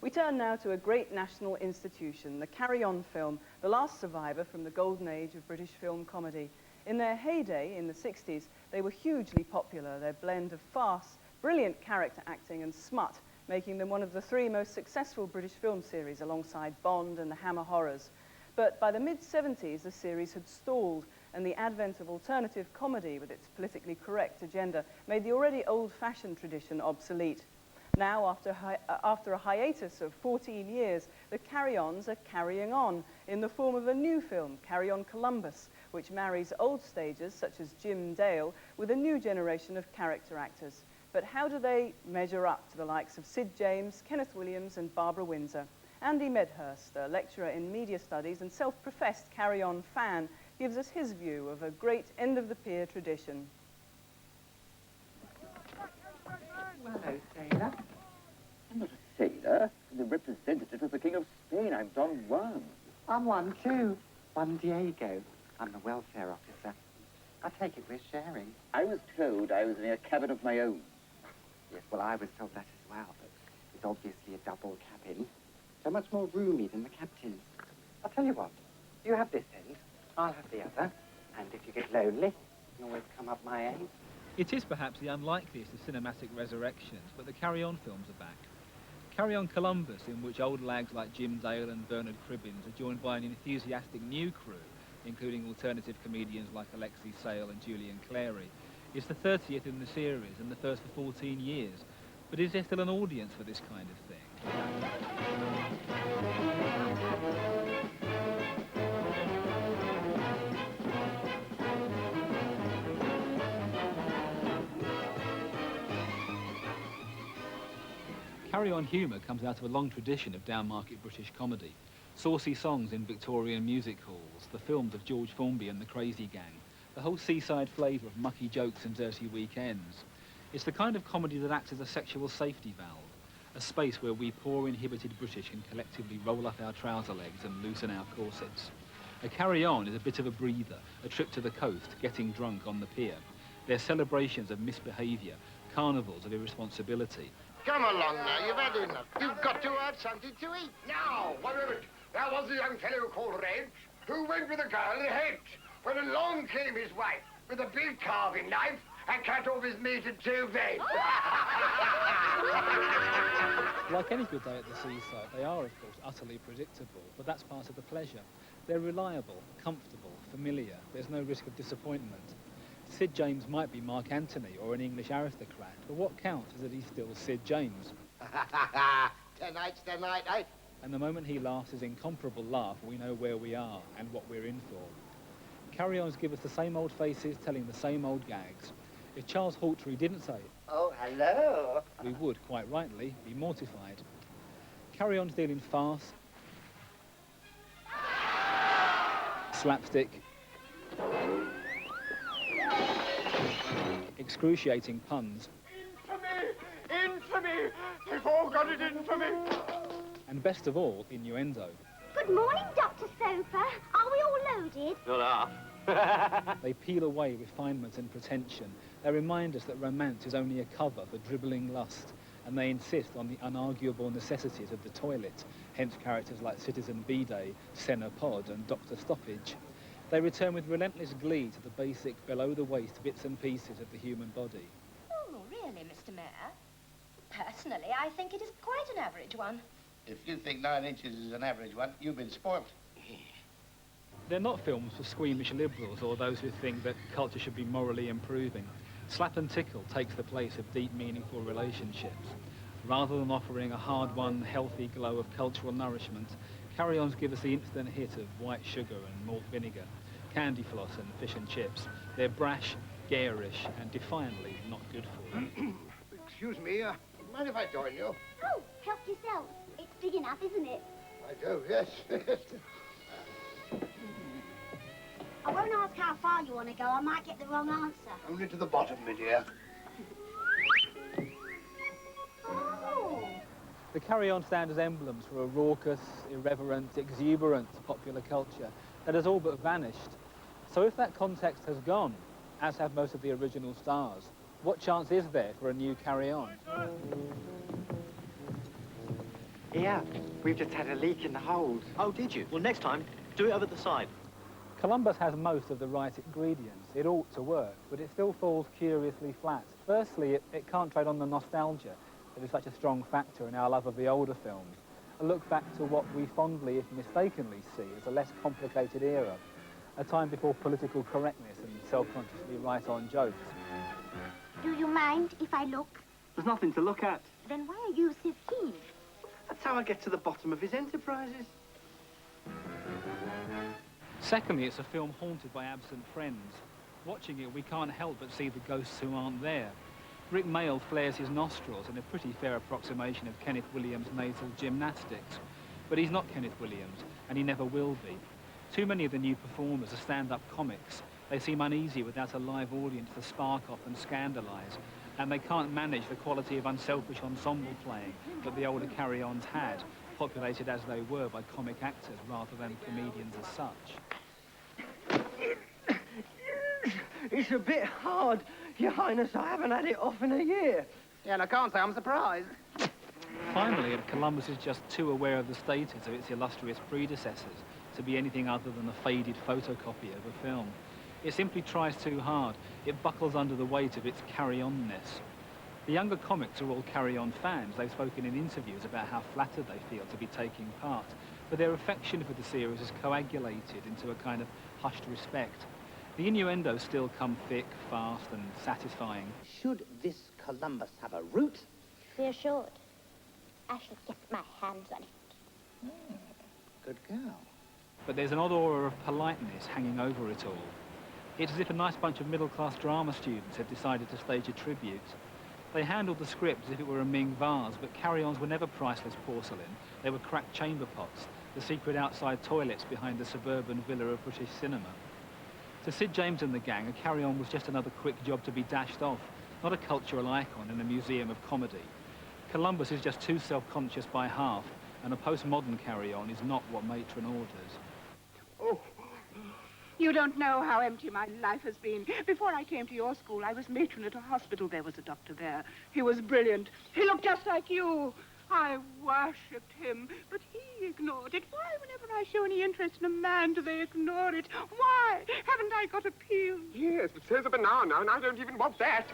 We turn now to a great national institution, the Carry On film, the last survivor from the golden age of British film comedy. In their heyday, in the 60s, they were hugely popular, their blend of farce, brilliant character acting and smut, making them one of the three most successful British film series alongside Bond and the Hammer Horrors. But by the mid-70s, the series had stalled, and the advent of alternative comedy with its politically correct agenda made the already old-fashioned tradition obsolete. Now, after a hiatus of 14 years, the Carry-Ons are carrying on in the form of a new film, Carry On Columbus, which marries old stagers such as Jim Dale with a new generation of character actors. But how do they measure up to the likes of Sid James, Kenneth Williams and Barbara Windsor? Andy Medhurst, a lecturer in media studies and self-professed Carry On fan, gives us his view of a great end-of-the-pier tradition. Hello, sailor. I'm not a sailor. I'm the representative of the King of Spain. I'm Don Juan. I'm one too. Juan Diego. I'm the welfare officer. I take it we're sharing. I was told I was in a cabin of my own. Yes, well, I was told that as well, but it's obviously a double cabin. So much more roomy than the captain's. I'll tell you what. You have this end, I'll have the other. And if you get lonely, you can always come up my end. It is perhaps the unlikeliest of cinematic resurrections, but the Carry On films are back. Carry On Columbus, in which old lags like Jim Dale and Bernard Cribbins are joined by an enthusiastic new crew, including alternative comedians like Alexei Sale and Julian Clary, is the 30th in the series and the first for 14 years. But is there still an audience for this kind of thing? Carry On humour comes out of a long tradition of downmarket British comedy. Saucy songs in Victorian music halls, the films of George Formby and the Crazy Gang, the whole seaside flavour of mucky jokes and dirty weekends. It's the kind of comedy that acts as a sexual safety valve, a space where we poor inhibited British can collectively roll up our trouser legs and loosen our corsets. A Carry On is a bit of a breather, a trip to the coast, getting drunk on the pier. They're celebrations of misbehaviour, carnivals of irresponsibility. Come along now, you've had enough. You've got to have something to eat. Now, one moment. There was a young fellow called Reg who went with a girl in a hedge when along came his wife with a big carving knife and cut off his meat in two veins. Like any good day at the seaside, they are, of course, utterly predictable, but that's part of the pleasure. They're reliable, comfortable, familiar. There's no risk of disappointment. Sid James might be Mark Antony or an English aristocrat, but what counts is that he's still Sid James. Tonight's the night, eh? And the moment he laughs his incomparable laugh, we know where we are and what we're in for. Carry-Ons give us the same old faces telling the same old gags. If Charles Hawtrey didn't say it, Oh, hello. we would, quite rightly, be mortified. Carry-Ons deal in farce, slapstick, excruciating puns, Infamy! Infamy! They've all got it in for me. and best of all, innuendo. Good morning, Dr. Sofa. Are we all loaded? Not half. They peel away refinement and pretension. They remind us that romance is only a cover for dribbling lust, and they insist on the unarguable necessities of the toilet, hence characters like Citizen Bidet, Senna Pod and Dr. Stoppage. They return with relentless glee to the basic, below-the-waist bits and pieces of the human body. Oh, really, Mr. Mayor? Personally, I think it is quite an average one. If you think 9 inches is an average one, you've been spoilt. They're not films for squeamish liberals or those who think that culture should be morally improving. Slap and Tickle takes the place of deep, meaningful relationships. Rather than offering a hard-won, healthy glow of cultural nourishment, Carry-Ons give us the instant hit of white sugar and malt vinegar, candy floss and fish and chips. They're brash, garish, and defiantly not good for you. Excuse me, mind if I join you? Oh, help yourself. It's big enough, isn't it? I do, yes. I won't ask how far you want to go. I might get the wrong answer. Only to the bottom, my dear. Oh. The Carry-On stand as emblems for a raucous, irreverent, exuberant popular culture that has all but vanished. So if that context has gone, as have most of the original stars, what chance is there for a new Carry-On? Here, we've just had a leak in the hold. Oh, did you? Well, next time, do it over the side. Columbus has most of the right ingredients. It ought to work, but it still falls curiously flat. Firstly, it can't trade on the nostalgia that is such a strong factor in our love of the older films. A look back to what we fondly, if mistakenly, see as a less complicated era, a time before political correctness and self-consciously right-on jokes. Do you mind if I look? There's nothing to look at. Then why are you so keen? That's how I get to the bottom of his enterprises. Secondly, it's a film haunted by absent friends. Watching it, we can't help but see the ghosts who aren't there. Rick Mayall flares his nostrils in a pretty fair approximation of Kenneth Williams' nasal gymnastics. But he's not Kenneth Williams, and he never will be. Too many of the new performers are stand-up comics. They seem uneasy without a live audience to spark off and scandalise, and they can't manage the quality of unselfish ensemble playing that the older carry-ons had, populated as they were by comic actors rather than comedians as such. It's a bit hard, Your Highness. I haven't had it off in a year. Yeah, and I can't say I'm surprised. Finally, Columbus is just too aware of the status of its illustrious predecessors to be anything other than a faded photocopy of a film. It simply tries too hard. It buckles under the weight of its carry-on-ness. The younger comics are all carry-on fans. They've spoken in interviews about how flattered they feel to be taking part, but their affection for the series is coagulated into a kind of hushed respect. The innuendos still come thick, fast, and satisfying. Should this Columbus have a route? Be assured, I shall get my hands on it. Good girl. But there's an odd aura of politeness hanging over it all. It's as if a nice bunch of middle-class drama students had decided to stage a tribute. They handled the script as if it were a Ming vase, but carry-ons were never priceless porcelain. They were cracked chamber pots, the secret outside toilets behind the suburban villa of British cinema. To Sid James and the gang, a carry-on was just another quick job to be dashed off, not a cultural icon in a museum of comedy. Columbus is just too self-conscious by half, and a postmodern carry-on is not what Matron orders. Oh, you don't know how empty my life has been. Before I came to your school, I was matron at a hospital. There was a doctor there. He was brilliant. He looked just like you. I worshipped him, but he ignored it. Why, whenever I show any interest in a man, do they ignore it? Why? Haven't I got appeal? Yes, but so's a banana, and I don't even want that.